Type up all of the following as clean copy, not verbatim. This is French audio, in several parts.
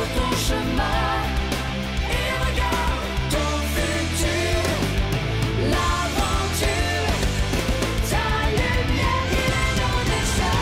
ouvre ton chemin et regarde ton futur. L'aventure, ta lumière, il est nos destins.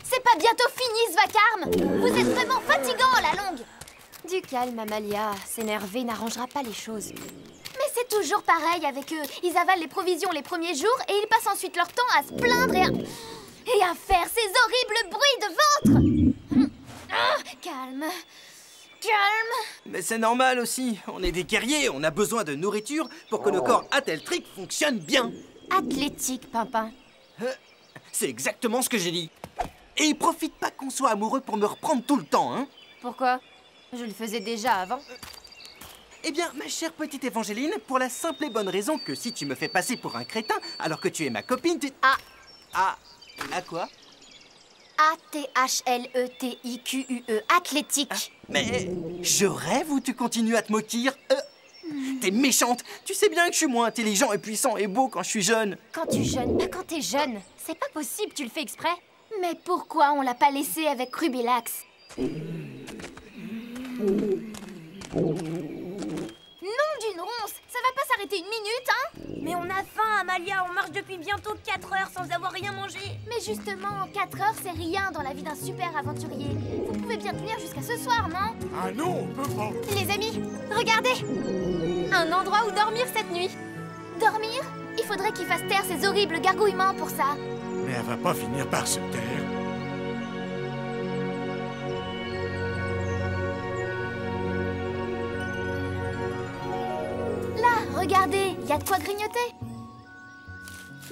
C'est pas bientôt fini ce vacarme? Vous êtes vraiment fatigant à la longue. Du calme, Amalia. S'énerver n'arrangera pas les choses. Mais c'est toujours pareil avec eux. Ils avalent les provisions les premiers jours et ils passent ensuite leur temps à se plaindre et à faire ces horribles bruits de ventre. Calme. Calme. Mais c'est normal aussi. On est des guerriers, on a besoin de nourriture pour que nos corps atheltriques fonctionnent bien. Athlétique, Pimpin. C'est exactement ce que j'ai dit. Et profite pas qu'on soit amoureux pour me reprendre tout le temps, hein. Pourquoi? Je le faisais déjà avant. Eh bien, ma chère petite Évangéline, pour la simple et bonne raison que si tu me fais passer pour un crétin, alors que tu es ma copine, tu... Ah, quoi? A-T-H-L-E-T-I-Q-U-E. Athlétique. Mais je rêve ou tu continues à te moquir? T'es méchante. Tu sais bien que je suis moins intelligent et puissant et beau quand je suis jeune. Quand tu jeûnes, pas quand t'es jeune. C'est pas possible, tu le fais exprès. Mais pourquoi on l'a pas laissé avec Rubilax? Nom d'une ronce, ça va pas s'arrêter une minute, hein? Mais on a faim, Amalia, on marche depuis bientôt 4 heures sans avoir rien mangé. Mais justement, 4 heures, c'est rien dans la vie d'un super aventurier. Vous pouvez bien tenir jusqu'à ce soir, non? Ah non, on peut pas. Les amis, regardez! Un endroit où dormir cette nuit. Dormir? Il faudrait qu'il fasse taire ces horribles gargouillements pour ça. Mais elle va pas finir par se taire. Là, regardez, il y a de quoi grignoter.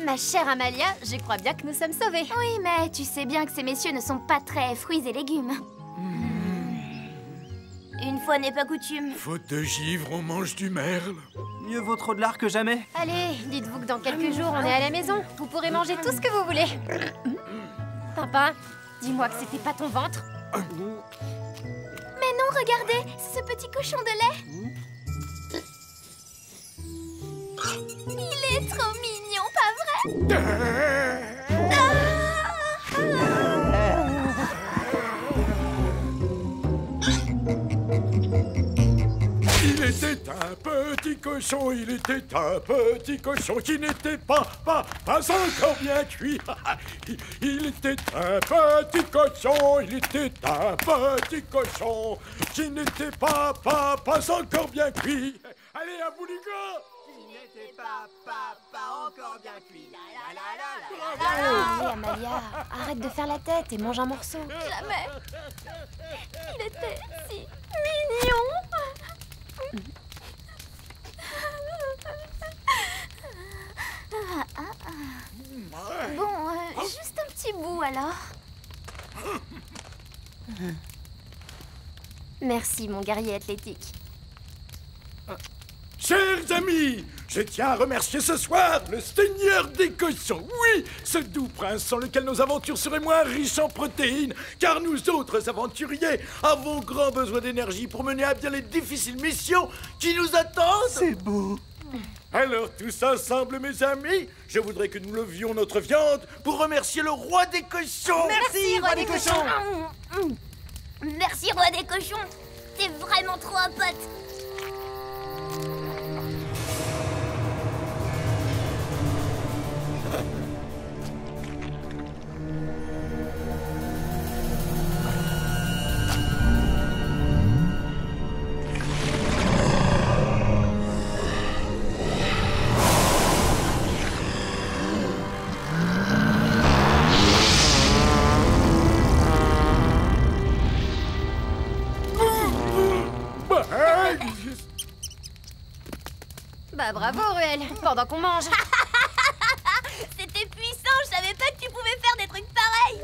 Ma chère Amalia, je crois bien que nous sommes sauvés. Oui, mais tu sais bien que ces messieurs ne sont pas très fruits et légumes. Une fois n'est pas coutume. Faute de givre, on mange du merle. Mieux vaut trop de lard que jamais. Allez, dites-vous que dans quelques jours, on est à la maison. Vous pourrez manger tout ce que vous voulez. Pimpin, dis-moi que c'était pas ton ventre. Mais non, regardez, c'est ce petit cochon de lait. Il est trop mignon, pas vrai? Il était un petit cochon, il était un petit cochon qui n'était pas encore bien cuit. Il était un petit cochon, il était un petit cochon qui n'était pas encore bien cuit. Allez, à bout du gars! Il n'était pas encore bien cuit. Allez, Amalia, arrête de faire la tête et mange un morceau. Jamais. Il était si mignon. Bon, juste un petit bout alors. Merci, mon guerrier athlétique. Chers amis, je tiens à remercier ce soir le Seigneur des cochons. Oui, ce doux prince sans lequel nos aventures seraient moins riches en protéines, car nous autres aventuriers avons grand besoin d'énergie pour mener à bien les difficiles missions qui nous attendent. C'est beau. Alors tous ensemble, mes amis, je voudrais que nous levions notre viande pour remercier le roi des cochons. Merci, roi des cochons. Merci, roi des cochons. T'es vraiment trop un pote. Bah bravo, Ruel, pendant qu'on mange. C'était puissant, je savais pas que tu pouvais faire des trucs pareils.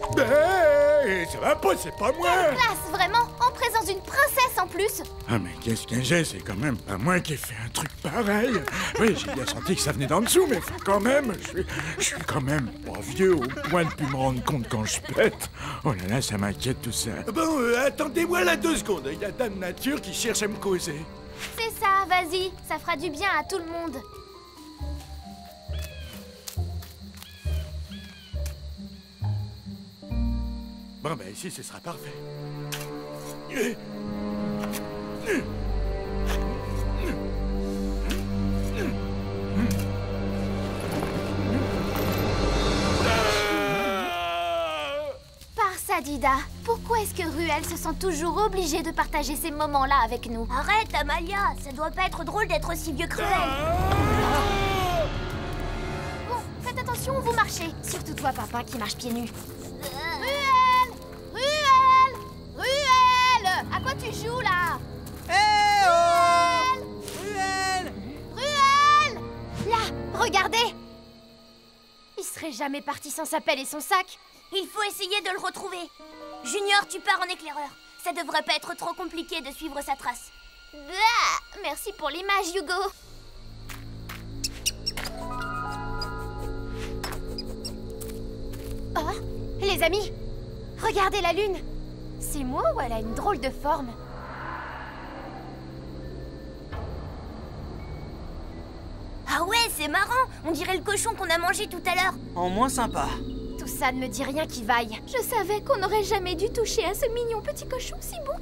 Ça va pas, c'est pas moi. Classe, vraiment, en présence une princesse en plus. Ah mais qu'est-ce que j'ai? C'est quand même pas moi qui ai fait un truc pareil. Oui, j'ai bien senti que ça venait d'en dessous, mais quand même, je suis quand même pas vieux au point de plus me rendre compte quand je pète. Oh là là, ça m'inquiète tout ça. Bon, attendez-moi là 2 secondes. Il y a Dame Nature qui cherche à me causer. C'est ça, vas-y, ça fera du bien à tout le monde. Bon, ben ici, ce sera parfait. Parsadida, pourquoi est-ce que Ruel se sent toujours obligé de partager ces moments-là avec nous? Arrête, Amalia, ça doit pas être drôle d'être aussi vieux cruel. Bon, faites attention où vous marchez. Surtout toi, Pimpin, qui marche pieds nus. Ruel! Ruel! Ruel! À quoi tu joues là? Eh oh! Ruel! Ruel! Là, regardez! Il serait jamais parti sans sa pelle et son sac. Il faut essayer de le retrouver. Junior, tu pars en éclaireur. Ça devrait pas être trop compliqué de suivre sa trace. Blah! Merci pour l'image, Hugo. Oh, les amis, regardez la lune. C'est moi ou elle a une drôle de forme? Ah ouais, c'est marrant. On dirait le cochon qu'on a mangé tout à l'heure. En moins sympa. Tout ça ne me dit rien qui vaille. Je savais qu'on n'aurait jamais dû toucher à ce mignon petit cochon si beau.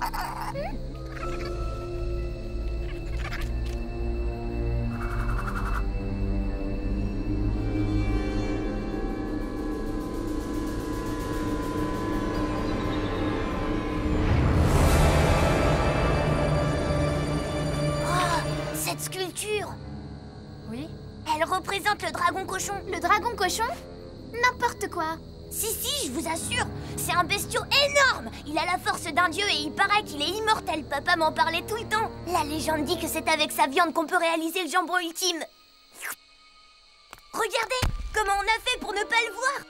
Cette sculpture, Oui? elle représente le dragon cochon. Le dragon cochon? N'importe quoi. Si, je vous assure, c'est un bestiau énorme. Il a la force d'un dieu et il paraît qu'il est immortel. Papa m'en parlait tout le temps. La légende dit que c'est avec sa viande qu'on peut réaliser le jambon ultime. Regardez, comment on a fait pour ne pas le voir.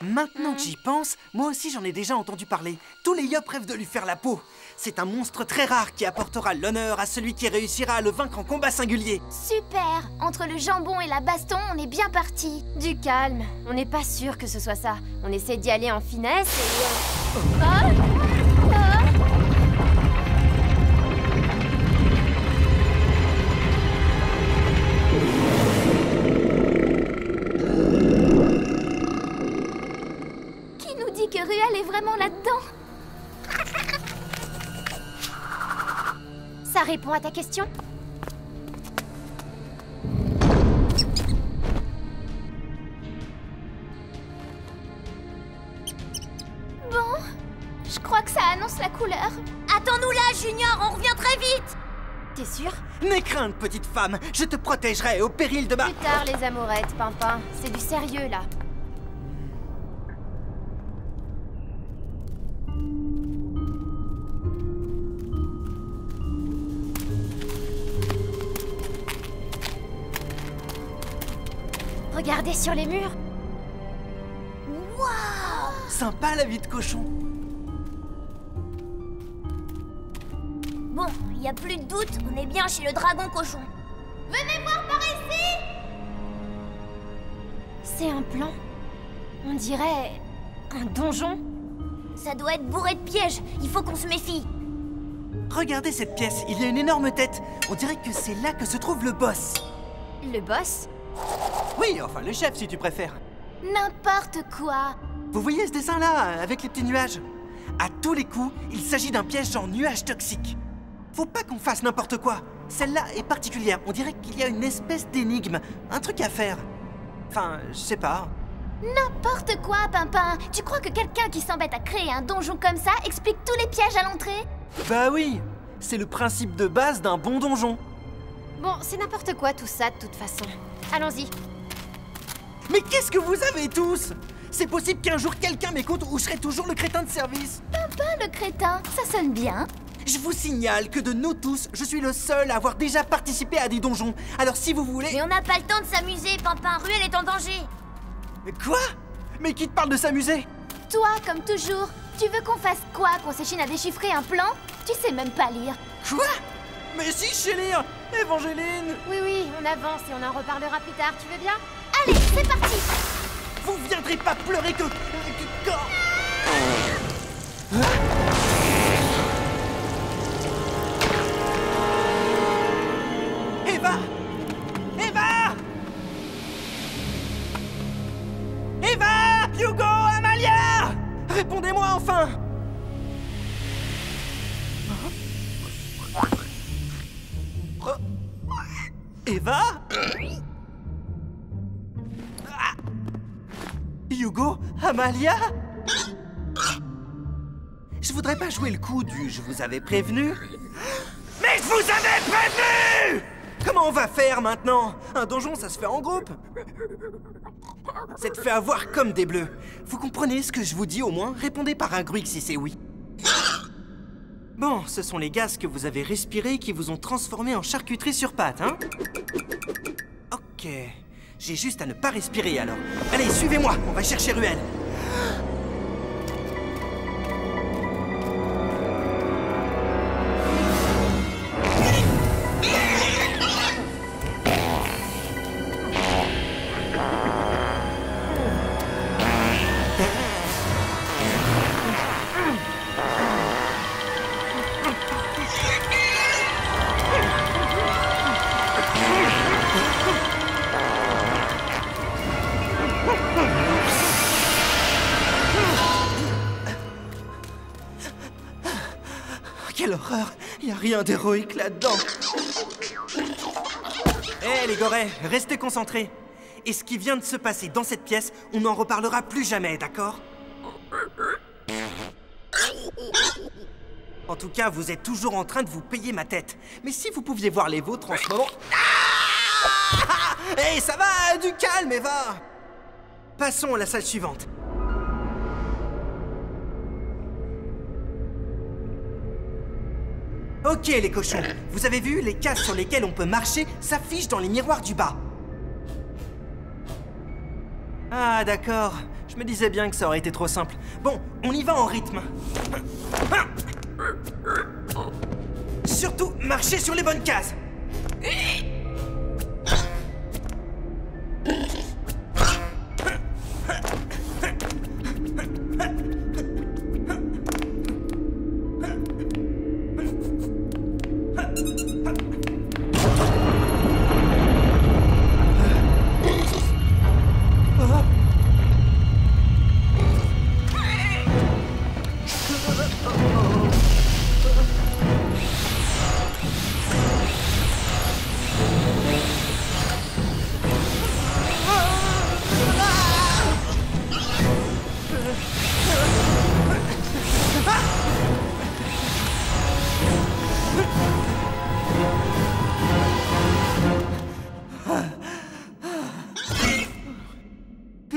Maintenant que j'y pense, moi aussi j'en ai déjà entendu parler. Tous les Yop rêvent de lui faire la peau. C'est un monstre très rare qui apportera l'honneur à celui qui réussira à le vaincre en combat singulier. Super. Entre le jambon et la baston, on est bien parti. Du calme, on n'est pas sûr que ce soit ça. On essaie d'y aller en finesse et... Qui nous dit que Ruel est vraiment là-dedans? Ça répond à ta question? Bon, je crois que ça annonce la couleur. Attends-nous là, Junior, on revient très vite. T'es sûr? N'aie crainte, petite femme, je te protégerai au péril de ma... Plus tard, les amourettes, Pimpin. C'est du sérieux, là. Regardez sur les murs. Sympa la vie de cochon. Bon, il n'y a plus de doute, on est bien chez le dragon cochon. Venez voir par ici! C'est un plan. On dirait... un donjon. Ça doit être bourré de pièges, il faut qu'on se méfie. Regardez cette pièce, il y a une énorme tête. On dirait que c'est là que se trouve le boss. Le boss? Oui, enfin le chef si tu préfères. N'importe quoi. Vous voyez ce dessin-là, avec les petits nuages? À tous les coups, il s'agit d'un piège en nuage toxique. Faut pas qu'on fasse n'importe quoi. Celle-là est particulière, on dirait qu'il y a une espèce d'énigme, un truc à faire. Enfin, je sais pas. N'importe quoi, Pimpin. Tu crois que quelqu'un qui s'embête à créer un donjon comme ça explique tous les pièges à l'entrée? Bah oui, c'est le principe de base d'un bon donjon. Bon, c'est n'importe quoi tout ça, de toute façon. Allons-y. Mais qu'est-ce que vous avez tous? C'est possible qu'un jour quelqu'un m'écoute ou je serai toujours le crétin de service. Pimpin le crétin, ça sonne bien. Je vous signale que de nous tous, je suis le seul à avoir déjà participé à des donjons. Alors si vous voulez... Mais on n'a pas le temps de s'amuser, Pimpin, Ruel est en danger. Quoi? Mais qui te parle de s'amuser? Toi, comme toujours, Tu veux qu'on fasse quoi? Qu'on s'échine à déchiffrer un plan? Tu sais même pas lire. Quoi? Mais si, je sais lire! Évangeline! Oui, on avance et on en reparlera plus tard, tu veux bien? Allez, c'est parti! Vous viendrez pas pleurer que quand... Eva! Eva! Eva! Hugo! Amalia! Répondez-moi enfin! Oh. Eva? Ah. Hugo? Amalia? Je voudrais pas jouer le coup du « je vous avais prévenu ». Mais je vous avais prévenu! Comment on va faire maintenant? Un donjon, ça se fait en groupe. C'est fait avoir comme des bleus. Vous comprenez ce que je vous dis au moins? Répondez par un gruig si c'est oui. Bon, ce sont les gaz que vous avez respirés qui vous ont transformé en charcuterie sur pâte, hein? Ok. J'ai juste à ne pas respirer alors. Allez, suivez-moi, on va chercher Ruel. Quelle horreur! Y a rien d'héroïque là-dedans! Hé, les gorets, restez concentrés! Et ce qui vient de se passer dans cette pièce, on n'en reparlera plus jamais, d'accord? En tout cas, vous êtes toujours en train de vous payer ma tête. Mais si vous pouviez voir les vôtres en ce moment... Hé, ça va! Du calme, Eva! Passons à la salle suivante. Ok, les cochons. Vous avez vu, les cases sur lesquelles on peut marcher s'affichent dans les miroirs du bas. Ah, d'accord. Je me disais bien que ça aurait été trop simple. Bon, on y va en rythme. Surtout, marchez sur les bonnes cases.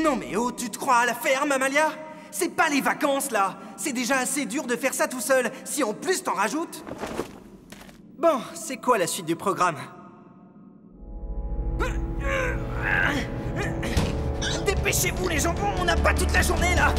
Non mais oh, tu te crois à la ferme, Amalia? C'est pas les vacances, là! C'est déjà assez dur de faire ça tout seul, si en plus t'en rajoutes! Bon, c'est quoi la suite du programme? Dépêchez-vous, les jambons, on n'a pas toute la journée, là!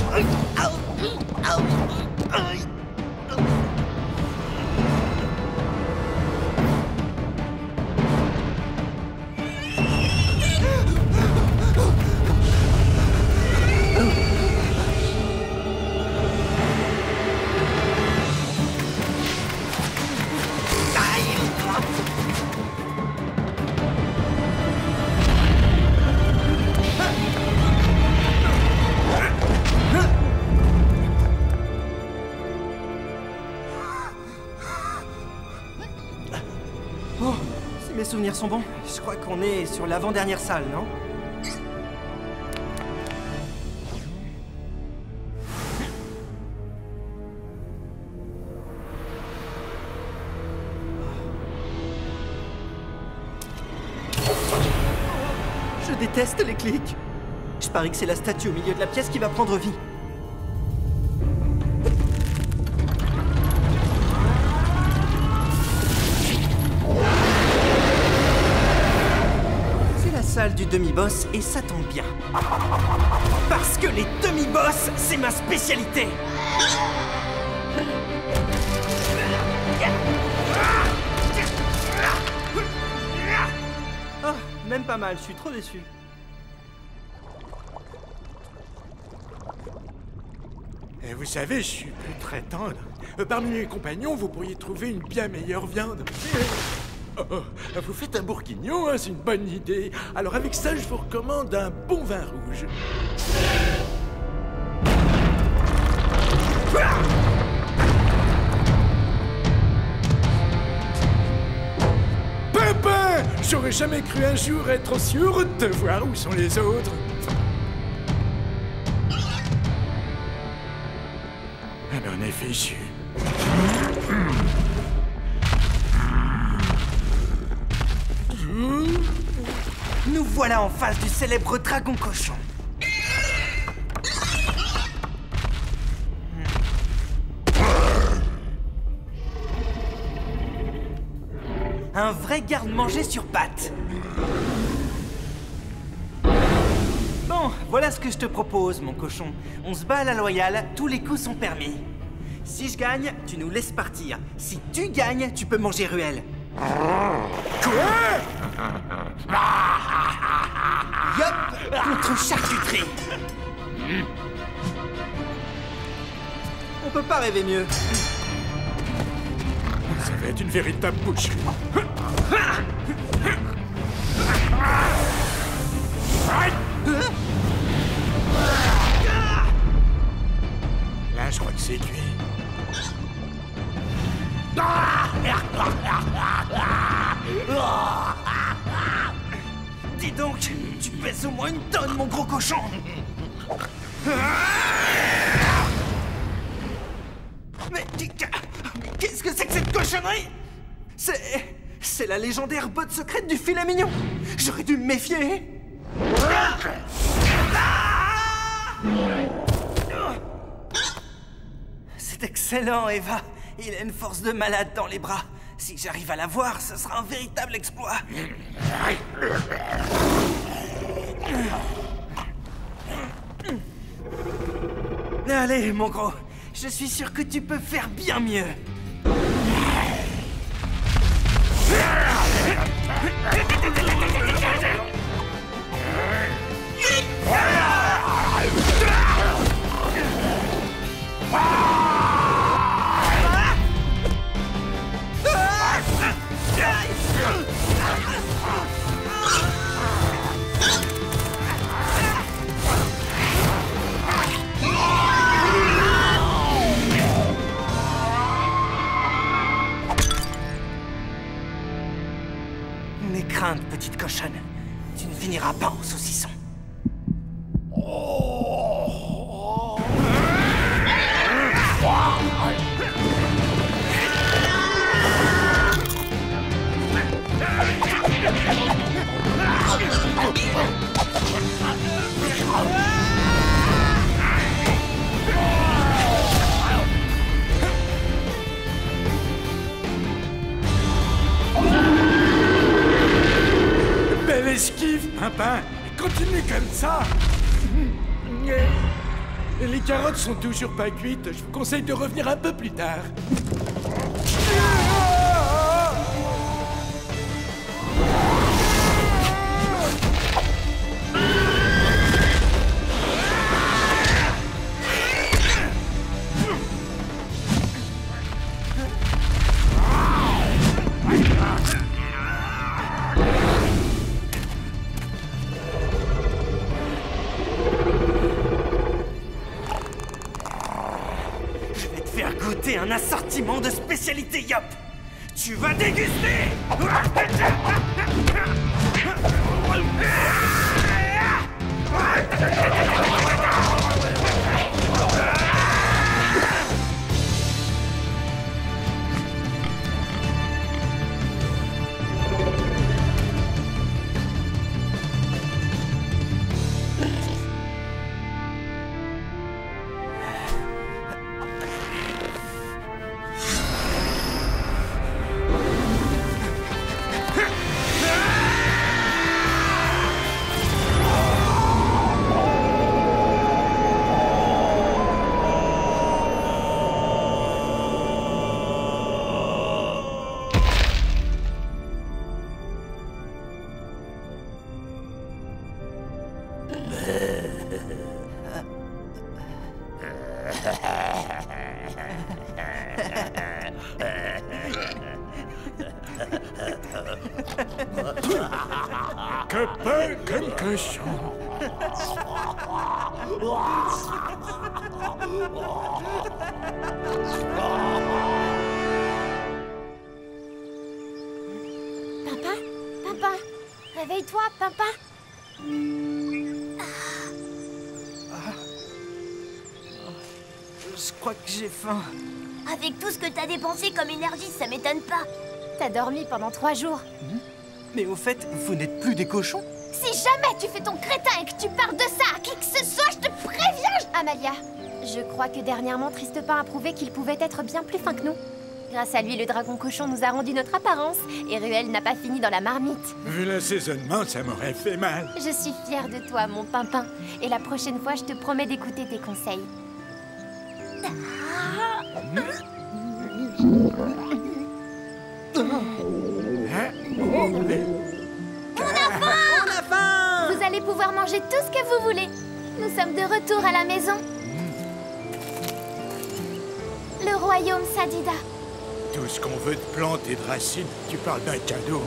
Bon, si mes souvenirs sont bons, je crois qu'on est sur l'avant-dernière salle, non? Je déteste les clics. Je parie que c'est la statue au milieu de la pièce qui va prendre vie. festival du demi-boss et ça tombe bien. Parce que les demi-boss, c'est ma spécialité. Oh, même pas mal, je suis trop déçu. Et vous savez, je suis plus très tendre. Parmi mes compagnons, vous pourriez trouver une bien meilleure viande. Oh, vous faites un bourguignon, hein, c'est une bonne idée. Alors avec ça, je vous recommande un bon vin rouge. Papa, j'aurais jamais cru un jour être aussi heureux de te voir. Où sont les autres? Ah ben on est fichu. Nous voilà en face du célèbre dragon cochon. Un vrai garde-manger sur pattes. Bon, voilà ce que je te propose, mon cochon. On se bat à la loyale, tous les coups sont permis. Si je gagne, tu nous laisses partir. Si tu gagnes, tu peux manger Ruelle. Yup, contre charcuterie. On peut pas rêver mieux. Ça va être une véritable boucherie. Là, je crois que c'est cuit. Dis donc, tu pèses au moins une tonne, mon gros cochon. Mais qu'est-ce que c'est que cette cochonnerie? C'est la légendaire botte secrète du filet mignon. J'aurais dû me méfier. C'est excellent, Eva. Il a une force de malade dans les bras. Si j'arrive à la voir, ce sera un véritable exploit. Allez, mon gros. Je suis sûr que tu peux faire bien mieux. N'aie crainte, petite cochonne. Tu ne finiras pas en saucisson. Belle esquive, Pimpin. Continue comme ça. Les carottes sont toujours pas cuites. Je vous conseille de revenir un peu plus tard. Goûter un assortiment de spécialités Yop. Tu vas déguster. copain comme cochon. Papa? Papa? Réveille-toi, papa! Je crois que j'ai faim. Avec tout ce que t'as dépensé comme énergie, ça m'étonne pas. T'as dormi pendant 3 jours. Mais au fait, vous n'êtes plus des cochons? Si jamais tu fais ton crétin et que tu parles de ça à qui que ce soit, je te préviens. Amalia, je crois que dernièrement Tristepin a prouvé qu'il pouvait être bien plus fin que nous. Grâce à lui, le dragon cochon nous a rendu notre apparence et Ruel n'a pas fini dans la marmite. Vu l'assaisonnement, ça m'aurait fait mal. Je suis fière de toi, mon pimpin. Et la prochaine fois, je te promets d'écouter tes conseils. Vous allez pouvoir manger tout ce que vous voulez. Nous sommes de retour à la maison. Le royaume Sadida. Tout ce qu'on veut de plantes et de racines, tu parles d'un cadeau.